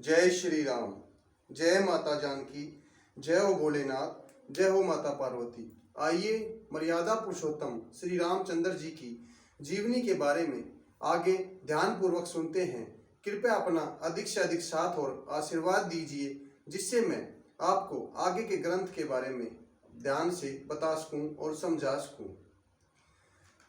जय श्री राम। जय माता जानकी। जय हो भोलेनाथ। जय हो माता पार्वती। आइए मर्यादा पुरुषोत्तम श्री रामचंद्र जी की जीवनी के बारे में आगे ध्यान पूर्वक सुनते हैं। कृपया अपना अधिक से अधिक साथ और आशीर्वाद दीजिए, जिससे मैं आपको आगे के ग्रंथ के बारे में ध्यान से बता सकूं और समझा सकूं।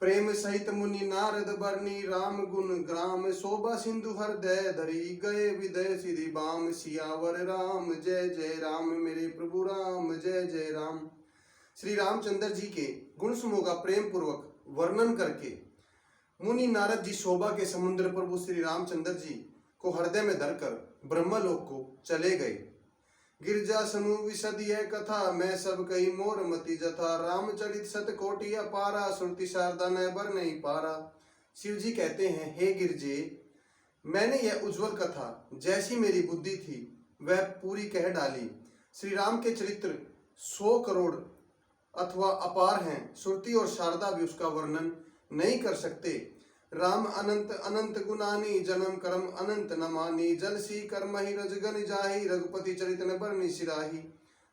प्रेम सहित मुनि नारद बरनी राम गुण ग्राम, शोभा सिंधु हृदय धरी गए विदय सिद्धि बाम। सियावर राम जय जय राम, मेरे प्रभु राम जय जय राम। श्री रामचंद्र जी के गुण समूह का प्रेम पूर्वक वर्णन करके मुनि नारद जी शोभा के समुद्र प्रभु श्री रामचंद्र जी को हृदय में धरकर ब्रह्मलोक को चले गए। गिरजा सनु विशद यह कथा, मैं सब कही मोर मति जथा। रामचरित सत कोटि अपारा, श्रुति शारदा न बर नहीं पारा। शिव जी कहते हैं, हे गिरजे, मैंने यह उज्जवल कथा जैसी मेरी बुद्धि थी वह पूरी कह डाली। श्री राम के चरित्र 100 करोड़ अथवा अपार हैं। श्रुति और शारदा भी उसका वर्णन नहीं कर सकते। राम अनंत अनंत गुनानी, जन्म कर्म अनंत न मानी। जल सी कर्म ही रजगन जाही, रघुपति चरित न बरनी सिराही।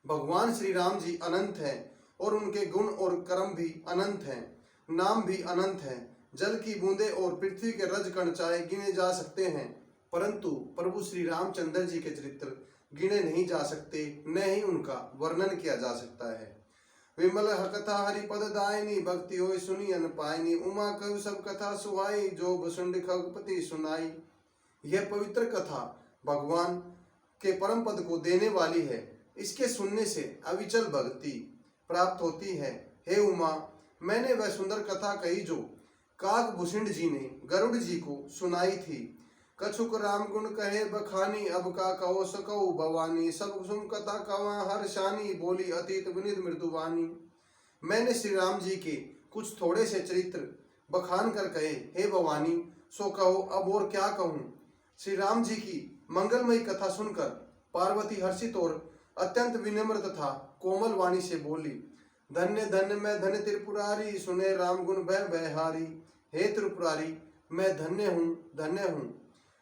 भगवान श्री राम जी अनंत हैं और उनके गुण और कर्म भी अनंत हैं, नाम भी अनंत हैं। जल की बूंदे और पृथ्वी के रज कण चाहे गिने जा सकते हैं, परंतु प्रभु श्री रामचंद्र जी के चरित्र गिने नहीं जा सकते, न ही उनका वर्णन किया जा सकता है। विमल कथा हरिपद दायनी, भक्ति होय सुनी अन पायनी। उमा कहु सब कथा सुहाई, जो भसुंड खगपति सुनाई। यह पवित्र कथा भगवान के परम पद को देने वाली है। इसके सुनने से अविचल भक्ति प्राप्त होती है। हे उमा, मैंने वह सुंदर कथा कही जो काकभूषण जी ने गरुड़ जी को सुनाई थी। कछुक राम गुण कहे बखानी, अब का कहो सकौ भवानी। सब सुन कथा कवा हर्षानी, बोली अतीत विनित मृदुवानी। मैंने श्री राम जी के कुछ थोड़े से चरित्र बखान कर कहे, हे भवानी सो कहो, अब और क्या कहूँ। श्री राम जी की मंगलमयी कथा सुनकर पार्वती हर्षित और अत्यंत विनम्र तथा कोमल वाणी से बोली, धन्य धन्य मैं धन्य त्रिपुरारी, सुने राम गुण भय भयहारी। हे त्रिपुरारी, मैं धन्य हूँ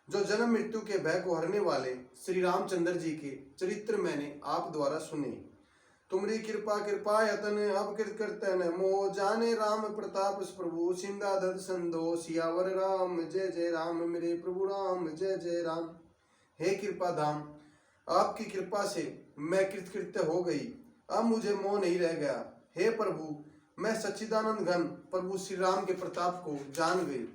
जो जन्म मृत्यु के भय को हरने वाले श्री रामचंद्र जी के चरित्र मैंने आप द्वारा सुने। तुमरी कृपा कृपा यतन, अब कृत कीर्तन मोह। जाने राम प्रताप प्रभु, सिंदादत संदो। सियावर राम जय जय राम, मेरे प्रभु राम जय जय राम। हे कृपा धाम, आपकी कृपा से मैं कृतकृत्य हो गई, अब मुझे मोह नहीं रह गया। हे प्रभु, मैं सच्चिदानंद घन प्रभु श्री राम के प्रताप को जान गई।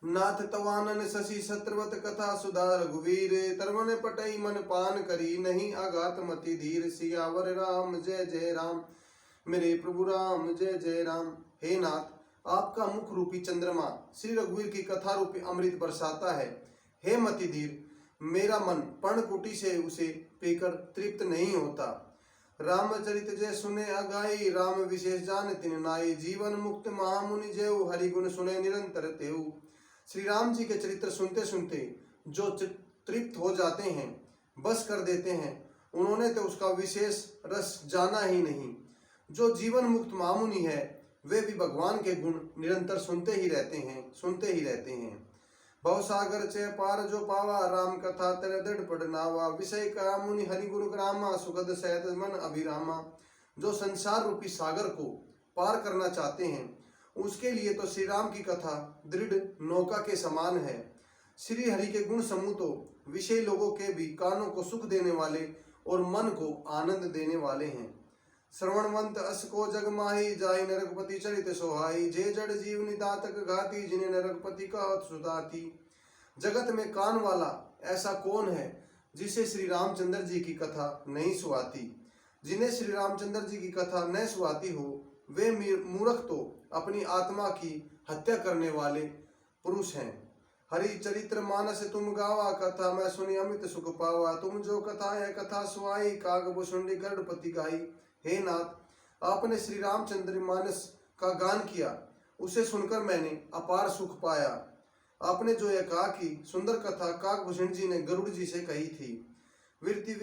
नाथ तवानन शशि शत्रवत कथा सुधा रघुवीर, तरवन पटई मन पान करी, नहीं आघात मति धीर। सियावर राम जय जय राम, मेरे प्रभु राम जय जय राम। हे नाथ, आपका मुख रूपी चंद्रमा श्री रघुवीर की कथा रूपी अमृत बरसाता है। हे मति धीर, मेरा मन पर्णकुटी से उसे पीकर तृप्त नहीं होता। रामचरित जय सुने अगाई, राम विशेष जान तिन नाई। जीवन मुक्त महामुनि जयउ, हरि गुण सुने निरंतर तेऊ। श्री राम जी के चरित्र सुनते सुनते जो तृप्त हो जाते हैं, बस कर देते हैं, उन्होंने तो उसका विशेष रस जाना ही नहीं। जो जीवन मुक्त महामुनि है, वे भी भगवान के गुण निरंतर सुनते ही रहते हैं। भवसागर चे पार जो पावा, राम कथा तेरे दृढ़ पड़ नावा। विषय का मुनि हरि गुरु ग्रामा, सुगद सहत मन अभिरामा। जो संसार रूपी सागर को पार करना चाहते हैं, उसके लिए तो श्री राम की कथा दृढ़ नौका के समान है। श्री हरि के गुण समूह तो विषय लोगों के भी कानों को सुख देने वाले और मन को आनंद देने वाले हैं। श्रवणवंत अस को जग माही, जाय नरकपति चरित सोहाई। जे जड़ जीव निदातक घाती, जिन्हें नरकपति कहत सुधाती। जगत में कान वाला ऐसा कौन है जिसे श्री रामचंद्र जी की कथा नहीं सुहाती। जिन्हें श्री रामचंद्र जी की कथा न सुहाती हो, वे मूर्ख तो अपनी आत्मा की हत्या करने वाले पुरुष हैं। हरि चरित्र मानस तुम गावा, कथा मैं सुनी अमित सुख पावा। तुम जो कथा है कथा सुहाई, कागभूषुंडी गरुड़पति गाई। हे नाथ, आपने श्री रामचंद्र मानस का गान किया, उसे सुनकर मैंने अपार सुख पाया। आपने जो यह कहा कि सुंदर कथा काकभूषण जी ने गरुड़ जी से कही थी। वृत्ति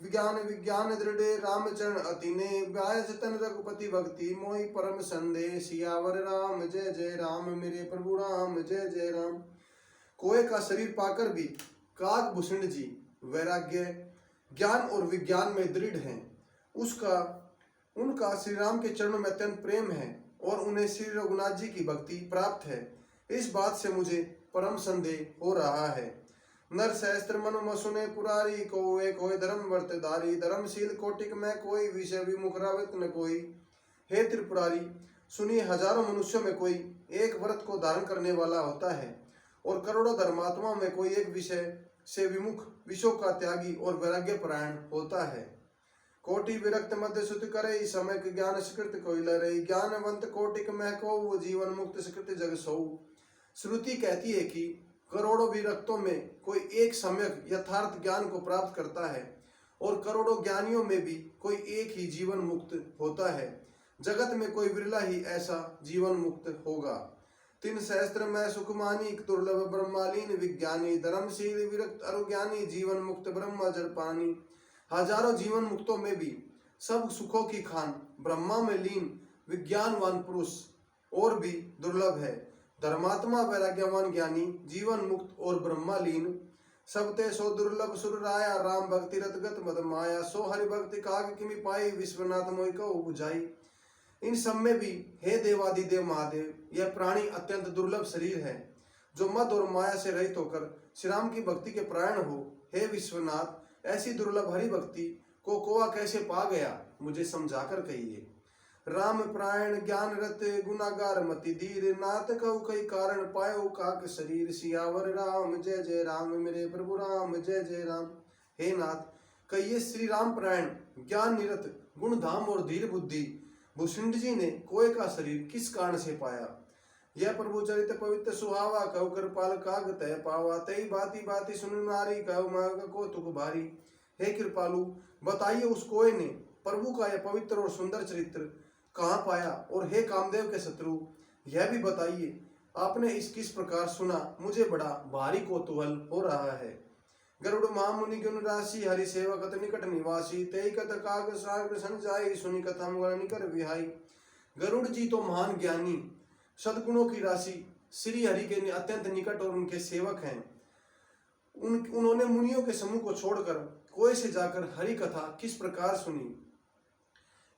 विज्ञान दृढ़ रामचरण अतिने, व्यायजतन रघुपति भक्ति मोहि परम संदेह। सियावर राम जय जय राम, मेरे प्रभु राम जय जय राम। कोए का शरीर पाकर भी काकभूषण जी वैराग्य, ज्ञान और विज्ञान में दृढ़ हैं। उनका श्री राम के चरणों में अत्यंत प्रेम है और उन्हें श्री रघुनाथ जी की भक्ति प्राप्त है। इस बात से मुझे परम संदेह हो रहा है। नर सहस्त्र मनु मसुने पुरारी, को एक होय धर्म वर्तधारी, धर्मशील कोटिक में कोई, विषय विमुख रावत न कोई। हे त्रिपुरारी, सुनिए, हजारों मनुष्यों में कोई एक व्रत को धारण करने वाला होता है और करोड़ों धर्मात्माओं में कोई एक विषय से विमुख, विषयों का त्यागी और वैराग्य परायण होता है। कोटि विरक्त मध्य सुत करे, समय के ज्ञान सुकृत कोई लरे, ज्ञानवंत कोटिक में को, वो जीवन मुक्त सुकृत जग सो। श्रुति कहती है कि करोड़ों विरक्तों में कोई एक सम्यक यथार्थ ज्ञान को प्राप्त करता है और करोड़ों ज्ञानियों में भी कोई एक ही जीवन मुक्त होता है। जगत में कोई विरला ही ऐसा जीवन मुक्त होगा। 3 सहस्त्र में सुखमानी, दुर्लभ ब्रह्मालीन विज्ञानी, धर्मशील विरक्त अरुज्ञानी, जीवन मुक्त ब्रह्म जल पानी। हजारों जीवन मुक्तों में भी सब सुखों की खान ब्रह्मा में लीन विज्ञानवान पुरुष और भी दुर्लभ है। धर्मात्मा वैराग्यवान ज्ञानी, जीवन मुक्त और ब्रह्मालीन, सबते सो दुर्लभ सुर राया, राम भक्ति रतगत मद माया, सो हरि भक्ति काग किमि पाई, विश्वनाथ मोहि कहो बुझाई। इन सब में भी हे देवादिदेव महादेव, यह प्राणी अत्यंत दुर्लभ शरीर है जो मद और माया से रहित होकर श्री राम की भक्ति के प्राण हो। हे विश्वनाथ, ऐसी दुर्लभ हरि भक्ति को कोआ कैसे पा गया, मुझे समझाकर कहिए। राम प्रायण ज्ञान रत, गुनागार मति धीर, नाथ कहु कई कारण, पायो काक शरीर, सियावर राम जय जय राम, मेरे प्रभु राम जय जय राम। हे नाथ, कहिए श्री राम प्रायण ज्ञान निरत गुण धाम और धीर बुद्धि भूषण जी ने कोय का शरीर किस कारण से पाया। यह प्रभु चरित पवित्र सुहावा, कहु कृपाल काग तय पावा, तई बाती बाती सुन नारी, कहु माग को तुक भारी। हे कृपालु, बताइए उस कोय ने प्रभु का यह पवित्र और सुंदर चरित्र कहाँ पाया, और हे कामदेव के शत्रु, यह भी बताइए आपने इस किस प्रकार सुना, मुझे बड़ा भारी कौतूहल हो रहा है। गरुड़ महामुनि गुण राशि, हरि सेवक निकट निवासी, तेई कथ काग सागर सन जाई, सुनि कथा निकर विहाई। गरुड़ जी तो महान ज्ञानी, सद्गुणों की राशि, श्री हरि के अत्यंत निकट और उनके सेवक हैं। उन्होंने मुनियों के समूह को छोड़कर कोय से जाकर हरि कथा किस प्रकार सुनी।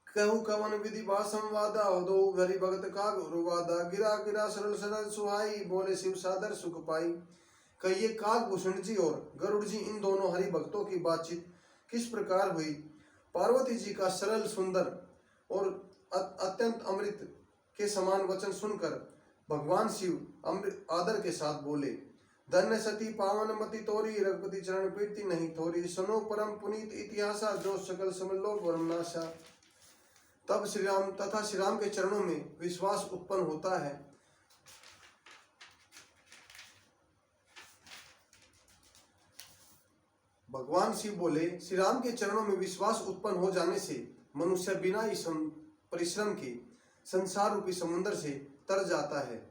कहु कवन विधि बा संवादा, हो दो हरि भगत का गुरुवादा, गिरा गिरा सरल सरल सुहाई, बोले शिव सादर सुख पाई। कहिए काकभूषण जी और गरुड़ जी, इन दोनों हरि भक्तों की बातचीत किस प्रकार हुई। पार्वती जी का सरल सुंदर और अत्यंत अमृत के समान वचन सुनकर भगवान शिव अमृत आदर के साथ बोले, धन्य सती पावन मति तोरी, रघुपति चरण प्रीति नहीं थोरी, सुनो परम पुनीत इतिहासा, जो सकल समलोक वर्णनाशा। तब श्री राम तथा श्री राम के चरणों में विश्वास उत्पन्न होता है। भगवान शिव बोले, श्री राम के चरणों में विश्वास उत्पन्न हो जाने से मनुष्य बिना ही परिश्रम के संसार रूपी समुद्र से तर जाता है।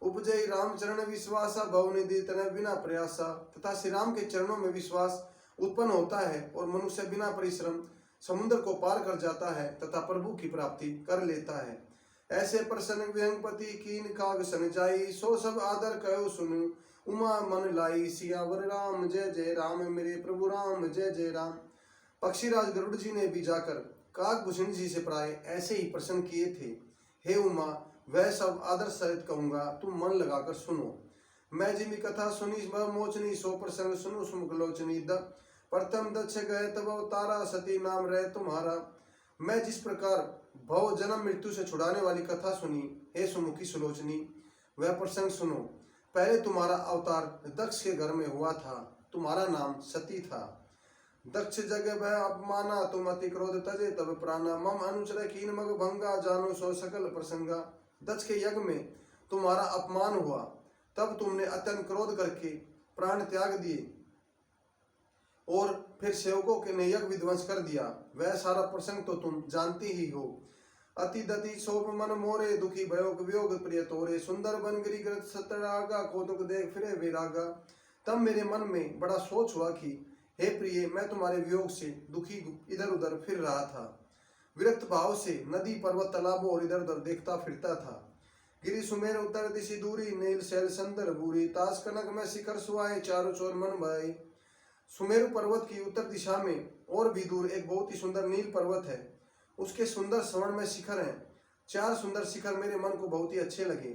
उपजय राम चरण विश्वासा, भवनिधि तनय बिना प्रयासा। तथा श्री राम के चरणों में विश्वास उत्पन्न होता है और मनुष्य बिना परिश्रम समुद्र को पार कर जाता है तथा प्रभु की प्राप्ति कर लेता है। ऐसे प्रसन्न विहंगपति कीन काग सन जाई, सो सब आदर कहो सुनु, उमा मन लाई, सियावर राम जय जय राम, मेरे प्रभु राम जय जय राम। पक्षीराज गरुड़ जी ने भी जाकर काकभूषण जी से प्राय ऐसे ही प्रश्न किए थे। हे उमा, वह सब आदर सहित कहूंगा, तुम मन लगाकर सुनो। मैं जिमी कथा सुनी मोचनी, सो प्रसंग सुनो सुमुख लोचनी। प्रथम दक्ष गए तब अवतारा, सती नाम रहे तुम्हारा। मैं जिस प्रकार भव जन्म मृत्यु से छुड़ाने वाली कथा सुनी, हे सुमुखी सुलोचनी, वह प्रसंग सुनो। पहले तुम्हारा अवतार दक्ष के घर में हुआ था, तुम्हारा नाम सती था। दक्ष जग भय अपमाना, तुम अति क्रोध तजे तब प्राणा, मम अनुचर कीन मग भंगा, जानो सो सकल प्रसंगा। दक्ष के यज्ञ में तुम्हारा अपमान हुआ, तब तुमने अत्यंत क्रोध करके प्राण त्याग दिए और फिर सेवकों के ने यज्ञ विध्वंस कर दिया। वह सारा प्रसंग तो तुम जानती ही हो। अति दति शोभ मन मोरे, दुखी भयोग वियोग प्रिय तोरे, सुंदर बन गिरी ग्रत सतरागा, कौतुक देख फिरे विरागा। तब मेरे मन में बड़ा सोच हुआ कि हे प्रिय, मैं तुम्हारे वियोग से दुखी इधर उधर फिर रहा था। विरक्त भाव से नदी पर्वत तालाबों और इधर उधर देखता फिरता था। गिरी सुमेर उत्तर दिशि दूरी, नील शैल संदर बूरी, ताश कनक में शिखर सुहाए, चारों चोर मन भाई। सुमेरु पर्वत की उत्तर दिशा में और भी दूर एक बहुत ही सुंदर नील पर्वत है। उसके सुंदर स्वर्ण में शिखर हैं। 4 सुंदर शिखर मेरे मन को बहुत ही अच्छे लगे।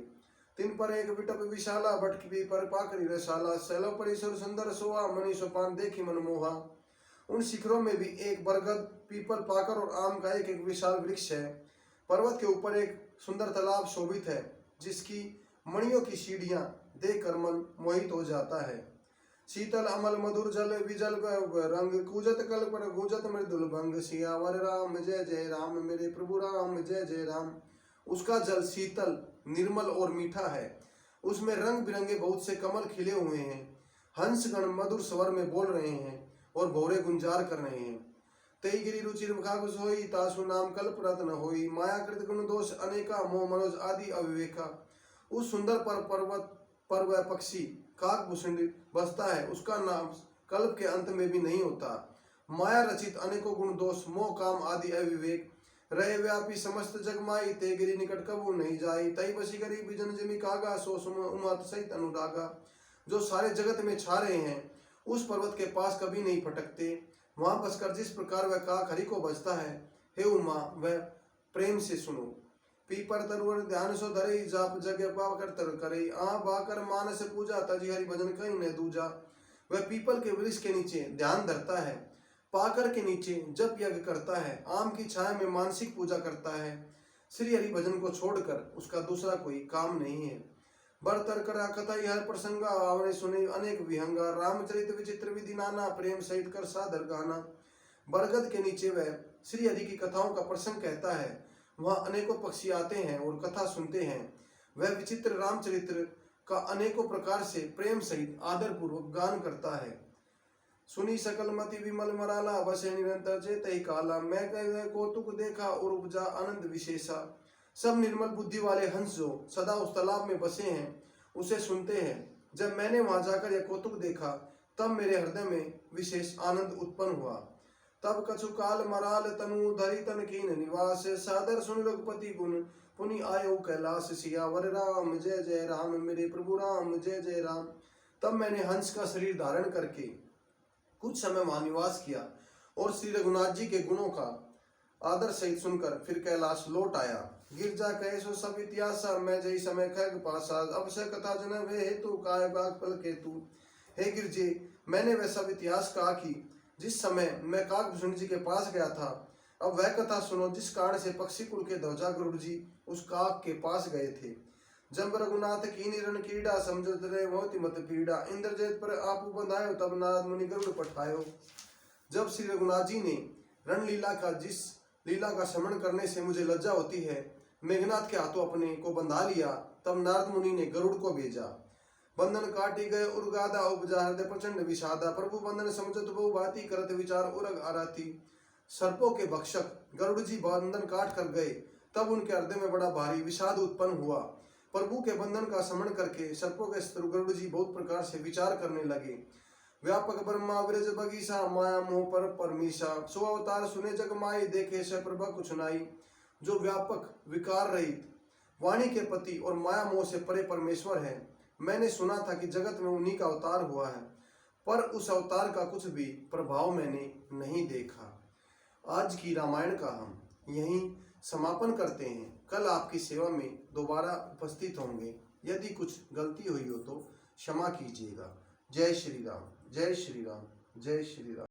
तिन पर एक विटप विशाला भटकी पर पाकरी रसाला सैलो परिसर सुंदर सोआ मणि सोपान देखी मनमोहा। उन शिखरों में भी एक बरगद, पीपल, पाकर और आम का एक एक विशाल वृक्ष है। पर्वत के ऊपर एक सुंदर तालाब शोभित है, जिसकी मणियों की सीढ़ियां देखकर मन मोहित हो जाता है। शीतल अमल मधुर जल विजल रंग कूजत कल पर गूंजत मृदुल भंग सियावर राम जय जय राम मेरे प्रभु राम जय जय राम। उसका जल शीतल, निर्मल और मीठा है। उसमें रंग बिरंगे बहुत से कमल खिले हुए हैं। हंसगण मधुर स्वर में बोल रहे हैं और भौरे गुंजार कर रहे हैं। तई गिरि रुचिर मुखाग सोई तासु नाम कल्प रत्न होई माया कृत गुण दोष अनेका मोह मनोज आदि अविवेका। उस सुंदर पर वह पक्षी काक भूषण बसता है, उसका नाम कल्प के अंत में भी नहीं होता। माया रचित अनेकों गुण दोष मोह काम आदि अविवेक रहे व्यापी समस्त जग माई ते गिरि निकट कबू नहीं जाई तई बसी गरीबी जन जमी कागा सो उमत सहित अनुरागा। जो सारे जगत में छा रहे हैं, उस पर्वत के पास कभी नहीं फटकते। वहां बसकर जिस प्रकार वह काक हरि को बजता है, हे उमा वह प्रेम से सुनो। पीपर तरुवर ध्यान सो धरे जाप जग पाकर तर करे आ बाकर मानस पूजा तजी हरि भजन कहीं न दूजा। वह पीपल के वृक्ष के नीचे ध्यान धरता है, पाकर के नीचे जप यज्ञ करता है, आम की छाया में मानसिक पूजा करता है। श्री हरि भजन को छोड़कर उसका दूसरा कोई काम नहीं है। बरतर करा कथा यह प्रसंगा आवने सुने अनेक विहंगा रामचरित विचित्र विधि नाना प्रेम सहित कर सादर गाना। बरगद के नीचे वह श्री हरि की कथाओं का प्रसंग कहता है। वहाँ अनेकों पक्षी आते हैं और कथा सुनते हैं। वह विचित्र रामचरित्र का अनेकों प्रकार से प्रेम सहित आदर पूर्वक गान करता है। सुनी सकल मति विमल मराला बसे निरंतर चेतई काला मैं कह कौतुक देखा और उपजा आनंद विशेषा। सब निर्मल बुद्धि वाले हंस जो सदा उस तालाब में बसे हैं, उसे सुनते हैं। जब मैंने वहां जाकर यह कौतुक देखा, तब मेरे हृदय में विशेष आनंद उत्पन्न हुआ। तब कछु काल मराल तनु धरि तन कीन निवास सादर सुन रघुपति गुण पुनि आयो कैलाश सियावर राम जय जय राम मेरे प्रभु राम जय जय राम। तब मैंने हंस का शरीर धारण करके कुछ समय वहां निवास किया और श्री रघुनाथ जी के गुणों का आदर सहित सुनकर फिर कैलाश लौट आया। गिरजा कहे सो सब इतिहास मैं जय समय खग पासा अब से कथा जन वे हेतु काय बाग पल के तू। हे गिरजे, मैंने वह सब इतिहास कहा कि जिस समय मैं काकभूषण जी के पास गया था। अब वह कथा सुनो जिस कारण से पक्षी कुल के ध्वजा गरुड़ जी उस काक के पास गए थे। जब रघुनाथ की निरण कीड़ा समझत रहे मोति मत पीड़ा इंद्रजेत पर आपू बंधायो तब नारद मुनि गरुड़ पठायो। जब श्री रघुनाथ जी ने रणलीला का जिस लीला का श्रवण करने से मुझे लज्जा होती है, मेघनाथ के हाथों अपने को बंधा लिया, तब नारद मुनि ने गरुड़ को भेजा। बंधन काटी गए उर्गादा उपजा हृदय प्रचंड विषादा प्रभु बंधन समझत बहु भांति करत विचार उरग आराती। सर्पों के भक्षक गरुड़ जी बंधन काट कर गए, तब उनके हृदय में बड़ा भारी विषाद उत्पन्न हुआ। प्रभु के बंधन का श्रवण करके सर्पों के शत्रु गरुड़ जी बहुत प्रकार से विचार करने लगे। व्यापक ब्रह्मा विरज बगीसा माया मोह पर परमीसा सो अवतार सुने जग माई देखे से प्रभा कुछ नाई। जो व्यापक विकार रहित वाणी के पति और माया मोह से परे परमेश्वर है। मैंने सुना था कि जगत में उन्हीं का अवतार हुआ है, पर उस अवतार का कुछ भी प्रभाव मैंने नहीं देखा। आज की रामायण का हम यहीं समापन करते हैं। कल आपकी सेवा में दोबारा उपस्थित होंगे। यदि कुछ गलती हुई हो तो क्षमा कीजिएगा। जय श्री राम, जय श्री राम, जय श्री राम।